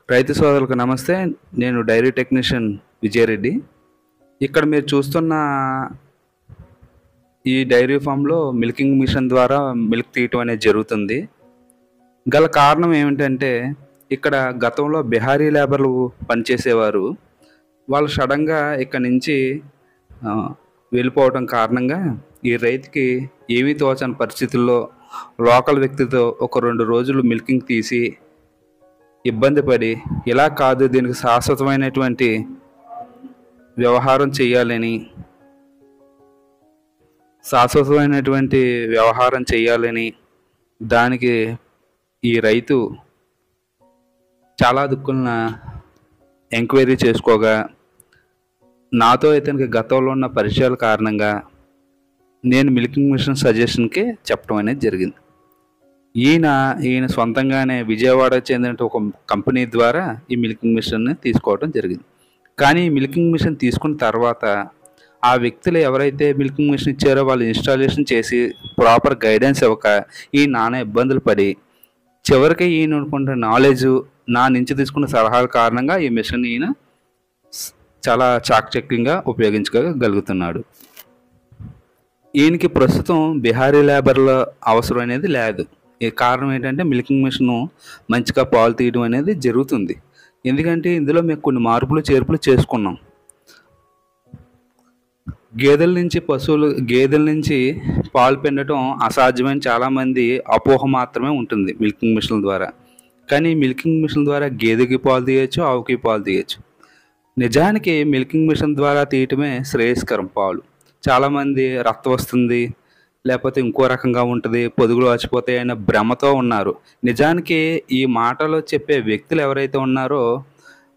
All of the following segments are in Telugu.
రైతు సోదరులకు నమస్తే. నేను డైరీ టెక్నీషియన్ విజయరెడ్డి. ఇక్కడ మీరు చూస్తున్న ఈ డైరీ ఫామ్‌లో మిల్కింగ్ మిషన్ ద్వారా మిల్క్ తీయటం అనేది జరుగుతుంది. గల కారణం ఏమిటంటే, ఇక్కడ గతంలో బిహారీ లేబర్లు పనిచేసేవారు. వాళ్ళు సడెన్‌గా ఇక్కడి నుంచి ఆహ్, వెళ్ళిపోవటం కారణంగా ఈ రైతుకి ఏమీ తోచని పరిస్థితుల్లో లోకల్ వ్యక్తితో ఒక 2 రోజులు మిల్కింగ్ తీసి ఇబ్బంది పడి, ఇలా కాదు దీనికి శాశ్వతమైనటువంటి వ్యవహారం చేయాలని దానికి ఈ రైతు చాలా దిక్కులన ఎంక్వైరీ చేసుకోగా, నాతో ఇతనికి గతంలో ఉన్న పరిచయాల కారణంగా నేను మిల్కింగ్ మిషన్ సజెషన్కి చెప్పడం అనేది జరిగింది. ఈయన సొంతంగానే విజయవాడకు చెందిన ఒక కంపెనీ ద్వారా ఈ మిల్కింగ్ మిషన్ని తీసుకోవడం జరిగింది. కానీ ఈ మిల్కింగ్ మిషన్ తీసుకున్న తర్వాత ఆ వ్యక్తులు ఎవరైతే మిల్కింగ్ మిషన్ ఇచ్చారో వాళ్ళు ఇన్స్టాలేషన్ చేసి ప్రాపర్ గైడెన్స్ ఇవ్వక ఈ నానా ఇబ్బందులు పడి, చివరికి ఈయన అనుకుంటున్న నాలెడ్జ్ నా నుంచి తీసుకున్న సలహాల కారణంగా ఈ మిషన్ ఈయన చాలా చాకచక్యంగా ఉపయోగించుకోగలుగుతున్నాడు. ఈయనకి ప్రస్తుతం బిహారీ లేబర్ల అవసరం అనేది లేదు. ఈ కారణం ఏంటంటే మిల్కింగ్ మిషన్ మంచిగా పాలు తీయడం అనేది జరుగుతుంది. ఎందుకంటే ఇందులో మేము కొన్ని మార్పులు చేర్పులు చేసుకున్నాం. గేదెల నుంచి పాలు పిండటం అసాధ్యమని చాలామంది అపోహ మాత్రమే ఉంటుంది మిల్కింగ్ మిషన్ ద్వారా. కానీ మిల్కింగ్ మిషన్ ద్వారా గేదెకి పాలు తీయచ్చు, ఆవుకి పాలు తీయచ్చు. నిజానికి మిల్కింగ్ మిషన్ ద్వారా తీయటమే శ్రేయస్కరం. పాలు చాలామంది రక్తం వస్తుంది, లేకపోతే ఇంకో రకంగా ఉంటుంది, పొదుగులు వాచిపోతాయి అనే భ్రమతో ఉన్నారు. నిజానికి ఈ మాటలో చెప్పే వ్యక్తులు ఎవరైతే ఉన్నారో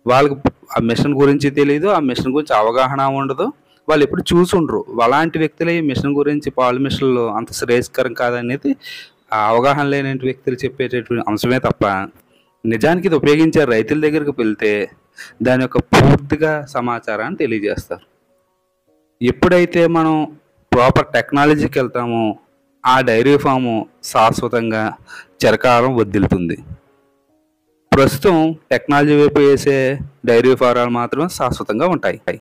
వాళ్ళకి ఆ మిషన్ గురించి తెలియదు, ఆ మిషన్ గురించి అవగాహన ఉండదు, వాళ్ళు ఎప్పుడు చూసుండ్రు. అలాంటి వ్యక్తులే ఈ మిషన్ గురించి, పాలు మిషన్లు అంత శ్రేయస్కరం కాదనేది ఆ అవగాహన లేని వ్యక్తులు చెప్పేటటువంటి అంశమే తప్ప, నిజానికి ఇది ఉపయోగించే రైతుల దగ్గరికి వెళ్తే దాని యొక్క పూర్తిగా సమాచారాన్ని తెలియజేస్తారు. ఎప్పుడైతే మనం ప్రాపర్ టెక్నాలజీకి వెళ్తామో ఆ డైరీ ఫాము శాశ్వతంగా చిరకాలం వర్ధిల్లుతుంది. ప్రస్తుతం టెక్నాలజీ వైపు వేసే డైరీ ఫారాలు మాత్రం శాశ్వతంగా ఉంటాయి.